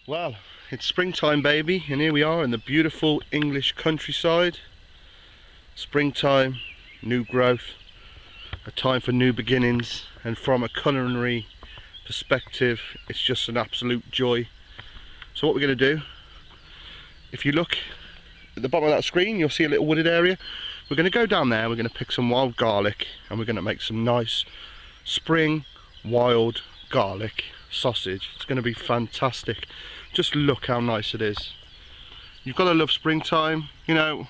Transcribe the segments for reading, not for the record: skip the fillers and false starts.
Well, it's springtime, baby, and here we are in the beautiful English countryside. Springtime, new growth, a time for new beginnings, and from a culinary perspective, it's just an absolute joy. So what we're going to do, if you look at the bottom of that screen, you'll see a little wooded area. We're going to go down there, we're going to pick some wild garlic, and we're going to make some nice spring wild garlic sausage. It's going to be fantastic. Just look how nice it is. You've got to love springtime. You know,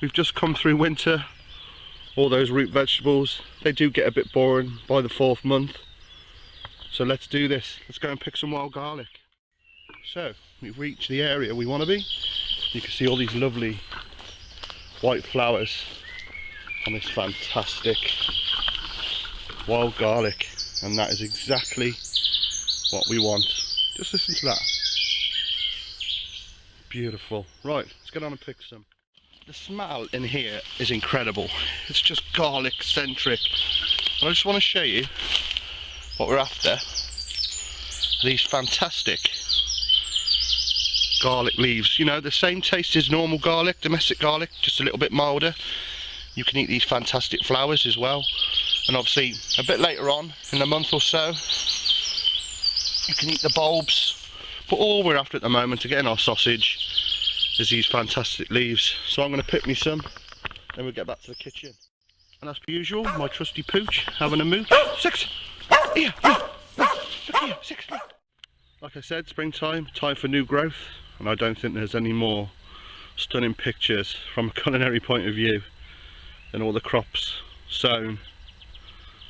we've just come through winter. All those root vegetables, they do get a bit boring by the 4th month. So let's do this. Let's go and pick some wild garlic. So we've reached the area we want to be. You can see all these lovely white flowers on this fantastic wild garlic, and that is exactly what we want. Just listen to that. Beautiful. Right, let's get on and pick some. The smell in here is incredible. It's just garlic centric. And I just want to show you what we're after. These fantastic garlic leaves. You know, the same taste as normal garlic, domestic garlic, just a little bit milder. You can eat these fantastic flowers as well. And obviously a bit later on in a month or so, you can eat the bulbs. But all we're after at the moment to get in our sausage is these fantastic leaves. So I'm going to pick me some, then we'll get back to the kitchen. And as per usual, my trusty pooch having a mooch. Six! Here! Look here! Six! Look. Like I said, springtime, time for new growth. And I don't think there's any more stunning pictures from a culinary point of view than all the crops sown,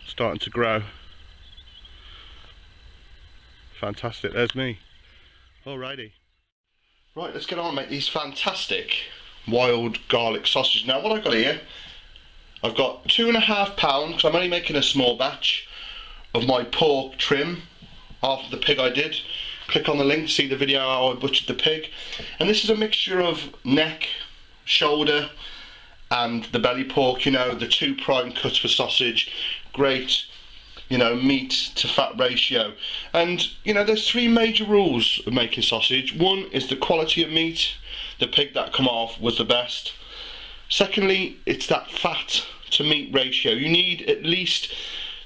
starting to grow. Fantastic, there's me. Alrighty. Right, let's get on and make these fantastic wild garlic sausage. Now what I've got here, I've got 2.5 pounds, because I'm only making a small batch, of my pork trim after the pig I did. Click on the link to see the video how I butchered the pig. And this is a mixture of neck, shoulder and the belly pork, you know, the 2 prime cuts for sausage. Great, you know, meat to fat ratio. And you know, there's 3 major rules of making sausage. One is the quality of meat. The pig that come off was the best. Secondly, it's that fat to meat ratio. You need at least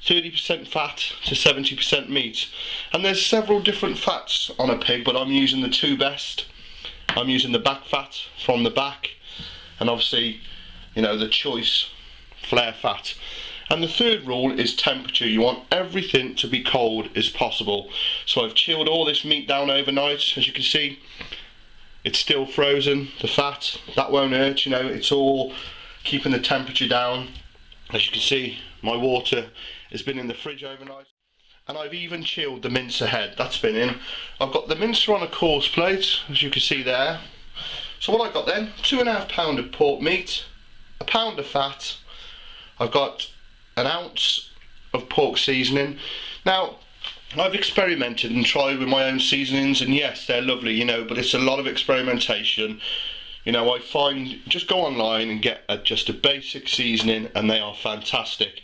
30% fat to 70% meat. And there's several different fats on a pig, but I'm using the 2 best. I'm using the back fat from the back, and obviously, you know, the choice flare fat. And the 3rd rule is temperature. You want everything to be cold as possible. So I've chilled all this meat down overnight. As you can see, it's still frozen, the fat. That won't hurt, you know, it's all keeping the temperature down. As you can see, my water has been in the fridge overnight. And I've even chilled the mincer head, that's been in. I've got the mincer on a coarse plate, as you can see there. So what I've got then, 2.5 pounds of pork meat, a pound of fat. I've got an ounce of pork seasoning. Now, I've experimented and tried with my own seasonings, and yes, they're lovely, you know, but it's a lot of experimentation. You know, I find, just go online and get just a basic seasoning, and they are fantastic.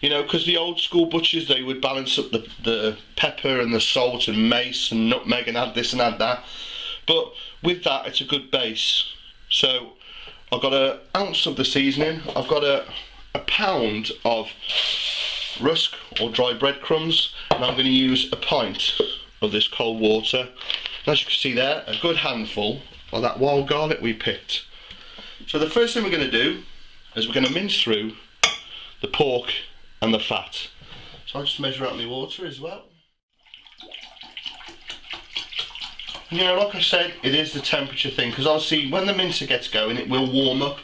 You know, because the old school butchers, they would balance up the pepper and the salt and mace and nutmeg and add this and add that. But with that, it's a good base. So I've got an ounce of the seasoning. I've got a pound of rusk or dry breadcrumbs, and I'm going to use a pint of this cold water. And as you can see there, a good handful of that wild garlic we picked. So the first thing we're going to do is we're going to mince through the pork and the fat. So I'll just measure out my water as well. You know, like I said, it is the temperature thing, because obviously when the mincer gets going, it will warm up.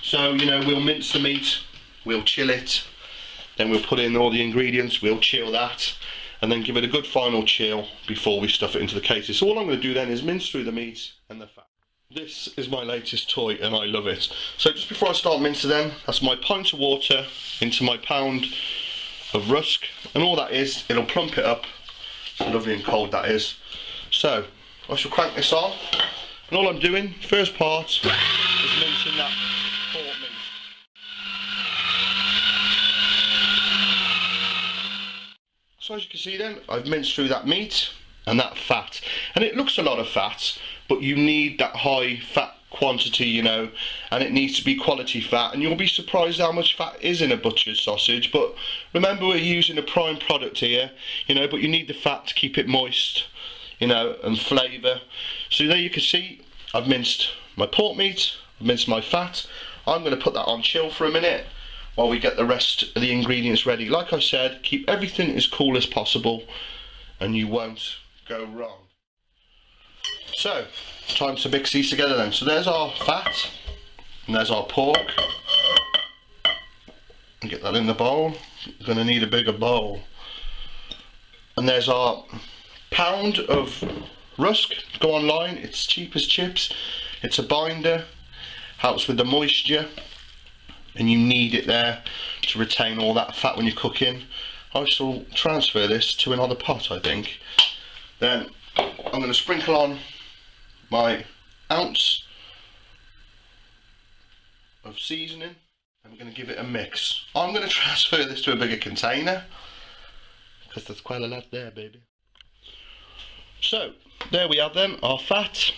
So, you know, we'll mince the meat, we'll chill it, then we'll put in all the ingredients, we'll chill that, and then give it a good final chill before we stuff it into the cases. So all I'm going to do then is mince through the meat and the fat. This is my latest toy and I love it. So just before I start mincing then, that's my pint of water into my pound of rusk, and all that is, it'll plump it up. So lovely and cold that is. So I shall crank this on, and all I'm doing, first part, is mincing that pork meat. So as you can see then, I've minced through that meat, and that fat. And it looks a lot of fat, but you need that high fat quantity, you know, and it needs to be quality fat, and you'll be surprised how much fat is in a butcher's sausage. But remember, we're using a prime product here, you know, but you need the fat to keep it moist, you know, and flavour. So there you can see I've minced my pork meat, I've minced my fat. I'm going to put that on chill for a minute while we get the rest of the ingredients ready. Like I said, keep everything as cool as possible and you won't go wrong. So, time to mix these together then. So there's our fat, and there's our pork. And get that in the bowl. You're going to need a bigger bowl. And there's our pound of rusk. Go online, it's cheap as chips. It's a binder, helps with the moisture, and you need it there to retain all that fat when you're cooking. I shall transfer this to another pot, I think. Then I'm going to sprinkle on my ounce of seasoning, and we're going to give it a mix. I'm going to transfer this to a bigger container because there's quite a lot there, baby. So there we have then our fat,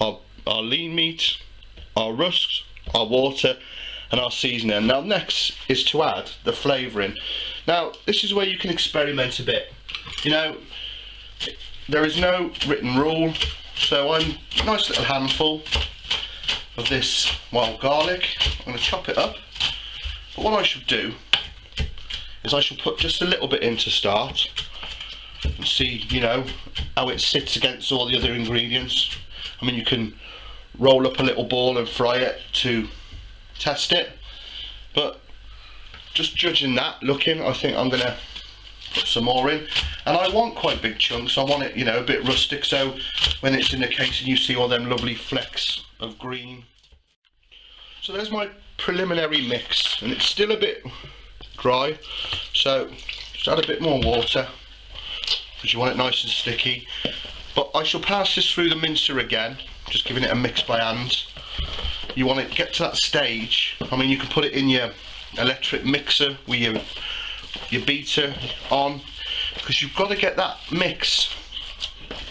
our lean meat, our rusks, our water, and our seasoning. Now next is to add the flavouring. Now this is where you can experiment a bit. You know, there is no written rule, so I'm a nice little handful of this wild garlic. I'm going to chop it up, but what I should do is I shall put just a little bit in to start and see, you know, how it sits against all the other ingredients. I mean, you can roll up a little ball and fry it to test it, but just judging that, looking, I think I'm going to put some more in. And I want quite big chunks, I want it, you know, a bit rustic, so when it's in the casing you see all them lovely flecks of green. So there's my preliminary mix, and it's still a bit dry, so just add a bit more water because you want it nice and sticky. But I shall pass this through the mincer again, just giving it a mix by hand. You want to get to that stage, I mean, you can put it in your electric mixer with your beater on, because you've got to get that mix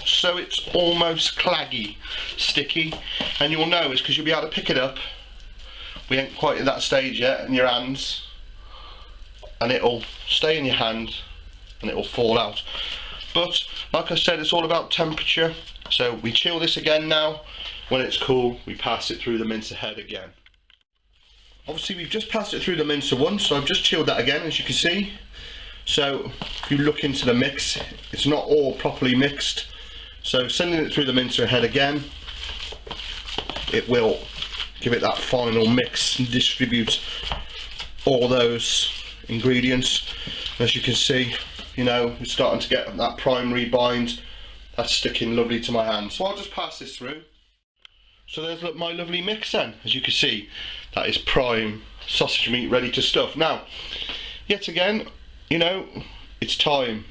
so it's almost claggy, sticky, and you'll know it's because you'll be able to pick it up. We ain't quite at that stage yet in your hands, and it'll stay in your hand and it'll fall out. But like I said, it's all about temperature, so we chill this again now. When it's cool, we pass it through the mincer head again. Obviously we've just passed it through the mincer once, so I've just chilled that again, as you can see. So if you look into the mix, it's not all properly mixed, so sending it through the mincer head again, it will give it that final mix and distribute all those ingredients. As you can see, you know, we're starting to get that primary bind. That's sticking lovely to my hand, so I'll just pass this through. So there's my lovely mix then. As you can see, that is prime sausage meat ready to stuff. Now, yet again, you know, it's time.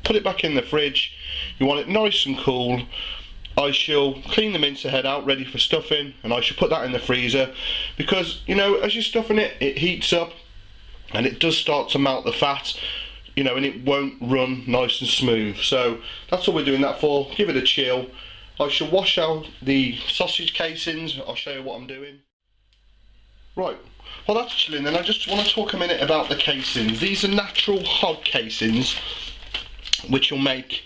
Put it back in the fridge. You want it nice and cool. I shall clean the mincer head out ready for stuffing, and I shall put that in the freezer, because, you know, as you're stuffing it, it heats up and it does start to melt the fat, you know, and it won't run nice and smooth. So that's all we're doing that for. Give it a chill. I shall wash out the sausage casings. I'll show you what I'm doing. Right, well that's chilling then. I just want to talk a minute about the casings. These are natural hog casings which will make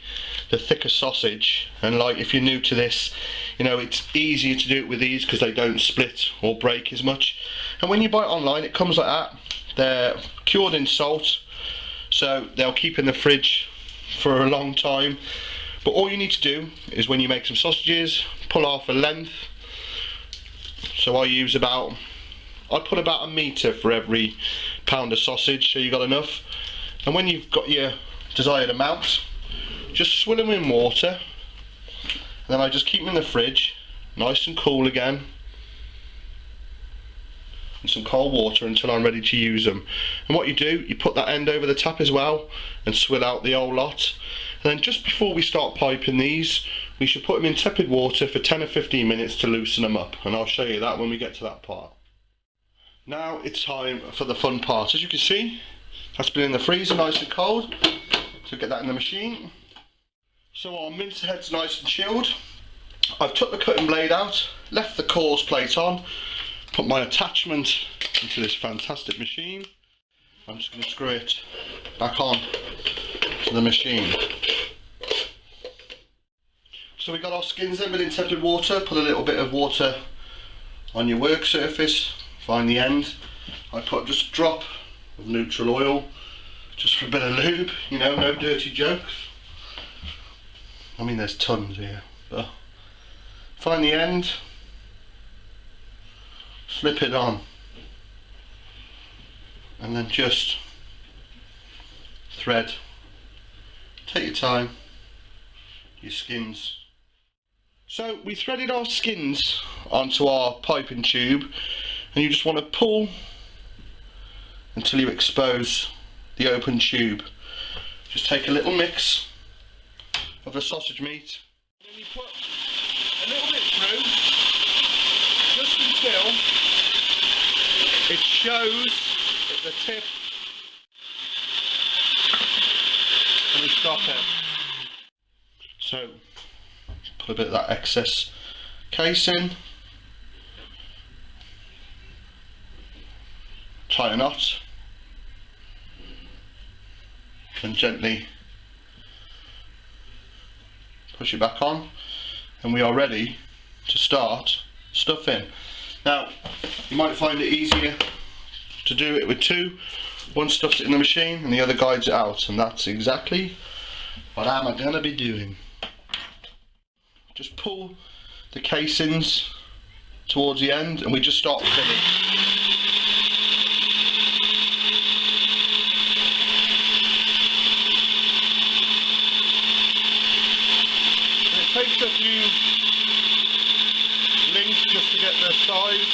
the thicker sausage, and like, if you're new to this, you know, it's easier to do it with these because they don't split or break as much. And when you buy it online, it comes like that. They're cured in salt, so they'll keep in the fridge for a long time. But all you need to do is, when you make some sausages, pull off a length. So I put about a metre for every pound of sausage, so you've got enough. And when you've got your desired amount, just swill them in water, and then I just keep them in the fridge, nice and cool again, and some cold water until I'm ready to use them. And what you do, you put that end over the tap as well, and swill out the whole lot. And then just before we start piping these, we should put them in tepid water for 10 or 15 minutes to loosen them up, and I'll show you that when we get to that part. Now it's time for the fun part. As you can see, that's been in the freezer nice and cold, so get that in the machine. So our mince head's nice and chilled. I've took the cutting blade out, left the coarse plate on, put my attachment into this fantastic machine. I'm just going to screw it back on to the machine. So we got our skins then within tepid water. Put a little bit of water on your work surface, find the end. I put just a drop of neutral oil, just for a bit of lube, you know, no dirty jokes. I mean, there's tons here, but find the end, slip it on, and then just thread. Take your time, your skins. So we threaded our skins onto our piping tube, and you just want to pull until you expose the open tube. Just take a little mix of the sausage meat, and then you put a little bit through, just until it shows at the tip, and we stop it. So put a bit of that excess casing, tie a knot, and gently push it back on, and we are ready to start stuffing. Now, you might find it easier to do it with two. One stuffs it in the machine and the other guides it out, and that's exactly what I'm gonna be doing. Just pull the casings towards the end and we just start filling. It takes a few links just to get the size.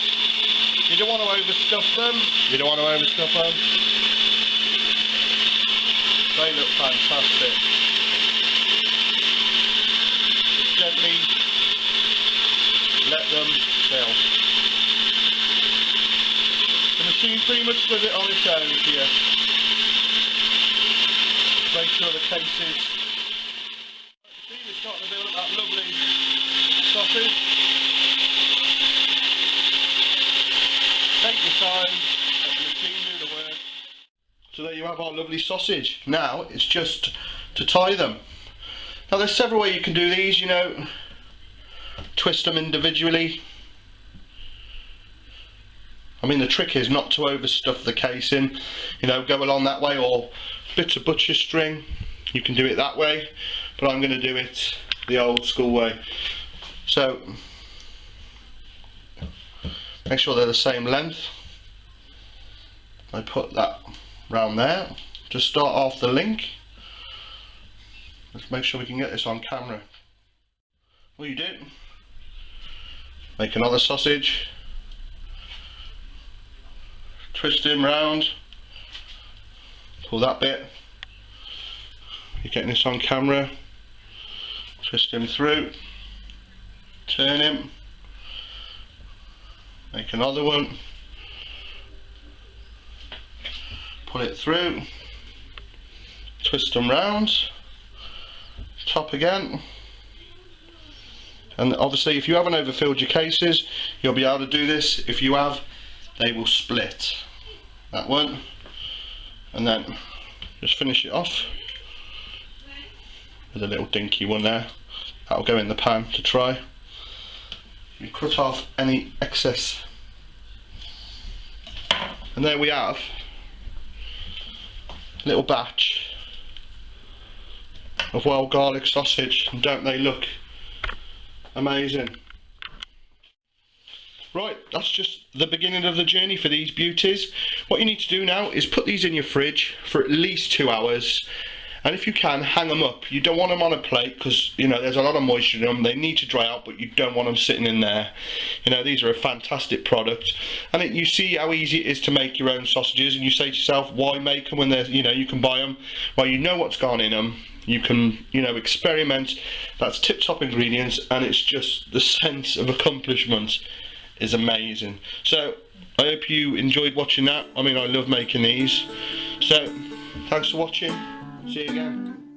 You don't want to overstuff them. You don't want to overstuff them. They look fantastic. Just gently let them fill. The machine pretty much does it on its own here. Make sure the cases. See, we're starting to build up that lovely sausage. Take your time, let the machine do the work. So there you have our lovely sausage. Now it's just to tie them. Now there's several ways you can do these, you know. Twist them individually. I mean, the trick is not to overstuff the casing, you know, go along that way, or bits of butcher string, you can do it that way, but I'm going to do it the old school way. So make sure they're the same length. I put that round there. Just start off the link. Let's make sure we can get this on camera. What you do, make another sausage, twist him round, pull that bit, you're getting this on camera, twist him through, turn him, make another one, pull it through, twist them round, top again. And obviously if you haven't overfilled your cases, you'll be able to do this. If you have, they will split. That one, and then just finish it off with a little dinky one there. That'll go in the pan to try. You cut off any excess, and there we have a little batch of wild garlic sausage, and don't they look amazing? Right, that's just the beginning of the journey for these beauties. What you need to do now is put these in your fridge for at least 2 hours, and if you can, hang them up. You don't want them on a plate because, you know, there's a lot of moisture in them. They need to dry out, but you don't want them sitting in there. You know, these are a fantastic product, and you see how easy it is to make your own sausages, and you say to yourself, why make them when they're, you know, you can buy them? Well, you know what's gone in them. You can, you know, experiment. That's tip-top ingredients, and it's just the sense of accomplishment is amazing. So I hope you enjoyed watching that. I mean, I love making these. So thanks for watching. See you again.